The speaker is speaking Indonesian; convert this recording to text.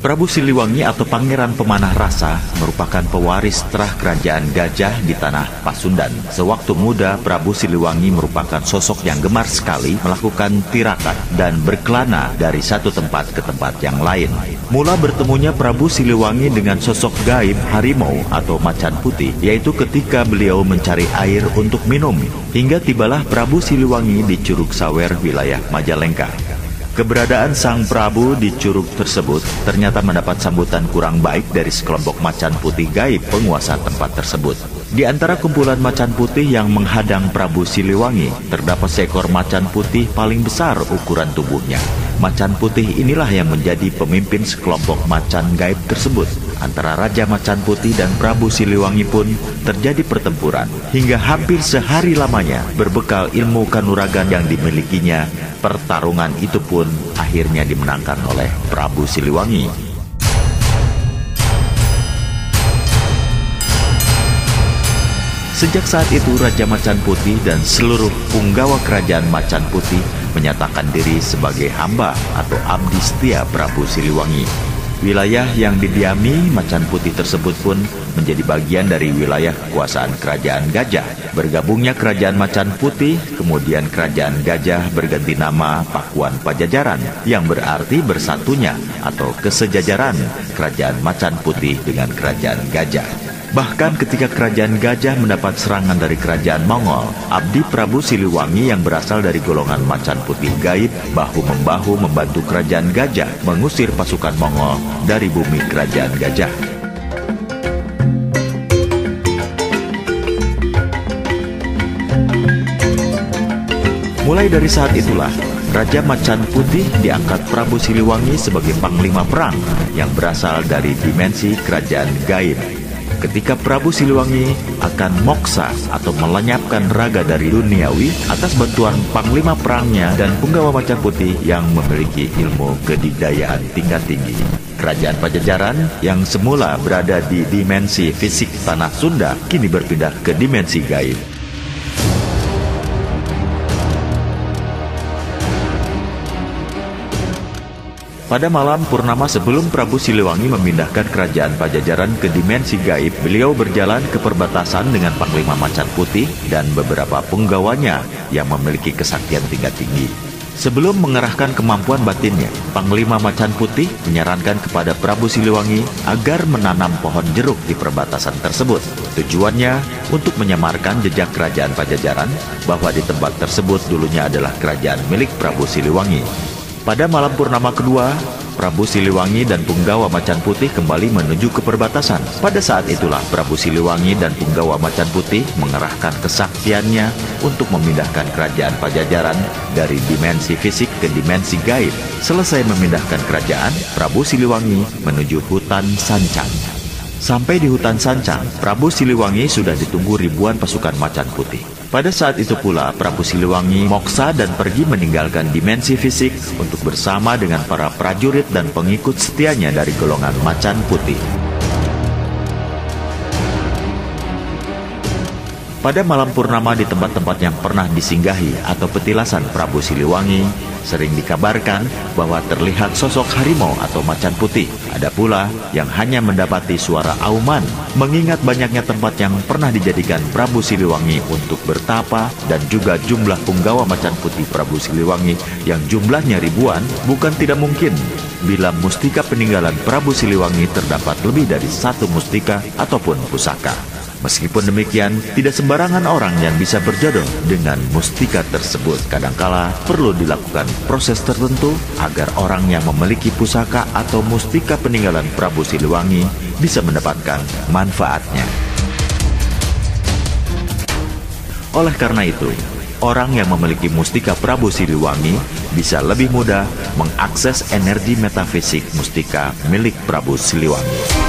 Prabu Siliwangi atau Pangeran Pemanah Rasa merupakan pewaris terah kerajaan Gajah di tanah Pasundan. Sewaktu muda, Prabu Siliwangi merupakan sosok yang gemar sekali melakukan tirakat dan berkelana dari satu tempat ke tempat yang lain. Mula bertemunya Prabu Siliwangi dengan sosok gaib harimau atau macan putih, yaitu ketika beliau mencari air untuk minum, hingga tibalah Prabu Siliwangi di Curug Sawer, wilayah Majalengka. Keberadaan sang Prabu di curug tersebut ternyata mendapat sambutan kurang baik dari sekelompok macan putih gaib penguasa tempat tersebut. Di antara kumpulan macan putih yang menghadang Prabu Siliwangi, terdapat seekor macan putih paling besar ukuran tubuhnya. Macan putih inilah yang menjadi pemimpin sekelompok macan gaib tersebut. Antara Raja Macan Putih dan Prabu Siliwangi pun terjadi pertempuran. Hingga hampir sehari lamanya, berbekal ilmu kanuragan yang dimilikinya, pertarungan itu pun akhirnya dimenangkan oleh Prabu Siliwangi. Sejak saat itu, Raja Macan Putih dan seluruh punggawa kerajaan Macan Putih menyatakan diri sebagai hamba atau abdi setia Prabu Siliwangi. Wilayah yang didiami Macan Putih tersebut pun menjadi bagian dari wilayah kekuasaan Kerajaan Gajah. Bergabungnya Kerajaan Macan Putih, kemudian Kerajaan Gajah berganti nama Pakuan Pajajaran, yang berarti bersatunya atau kesejajaran Kerajaan Macan Putih dengan Kerajaan Gajah. Bahkan ketika Kerajaan Gajah mendapat serangan dari Kerajaan Mongol, abdi Prabu Siliwangi yang berasal dari golongan Macan Putih gaib bahu-membahu membantu Kerajaan Gajah mengusir pasukan Mongol dari bumi Kerajaan Gajah. Mulai dari saat itulah, Raja Macan Putih diangkat Prabu Siliwangi sebagai panglima perang yang berasal dari dimensi Kerajaan gaib. Ketika Prabu Siliwangi akan moksa atau melenyapkan raga dari duniawi atas bantuan panglima perangnya dan punggawa Macan Putih yang memiliki ilmu kedikdayaan tingkat tinggi. Kerajaan Pajajaran yang semula berada di dimensi fisik tanah Sunda kini berpindah ke dimensi gaib. Pada malam purnama sebelum Prabu Siliwangi memindahkan kerajaan Pajajaran ke dimensi gaib, beliau berjalan ke perbatasan dengan Panglima Macan Putih dan beberapa punggawanya yang memiliki kesaktian tingkat tinggi. Sebelum mengerahkan kemampuan batinnya, Panglima Macan Putih menyarankan kepada Prabu Siliwangi agar menanam pohon jeruk di perbatasan tersebut. Tujuannya untuk menyamarkan jejak kerajaan Pajajaran bahwa di tempat tersebut dulunya adalah kerajaan milik Prabu Siliwangi. Pada malam purnama kedua, Prabu Siliwangi dan punggawa Macan Putih kembali menuju ke perbatasan. Pada saat itulah Prabu Siliwangi dan punggawa Macan Putih mengerahkan kesaktiannya untuk memindahkan kerajaan Pajajaran dari dimensi fisik ke dimensi gaib. Selesai memindahkan kerajaan, Prabu Siliwangi menuju hutan Sancang. Sampai di hutan Sancang, Prabu Siliwangi sudah ditunggu ribuan pasukan Macan Putih. Pada saat itu pula, Prabu Siliwangi moksa dan pergi meninggalkan dimensi fisik untuk bersama dengan para prajurit dan pengikut setianya dari golongan Macan Putih. Pada malam purnama di tempat-tempat yang pernah disinggahi atau petilasan Prabu Siliwangi, sering dikabarkan bahwa terlihat sosok harimau atau macan putih. Ada pula yang hanya mendapati suara auman, mengingat banyaknya tempat yang pernah dijadikan Prabu Siliwangi untuk bertapa dan juga jumlah punggawa macan putih Prabu Siliwangi yang jumlahnya ribuan. Bukan tidak mungkin bila mustika peninggalan Prabu Siliwangi terdapat lebih dari satu mustika ataupun pusaka. Meskipun demikian, tidak sembarangan orang yang bisa berjodoh dengan mustika tersebut. Kadangkala perlu dilakukan proses tertentu agar orang yang memiliki pusaka atau mustika peninggalan Prabu Siliwangi bisa mendapatkan manfaatnya. Oleh karena itu, orang yang memiliki mustika Prabu Siliwangi bisa lebih mudah mengakses energi metafisik mustika milik Prabu Siliwangi.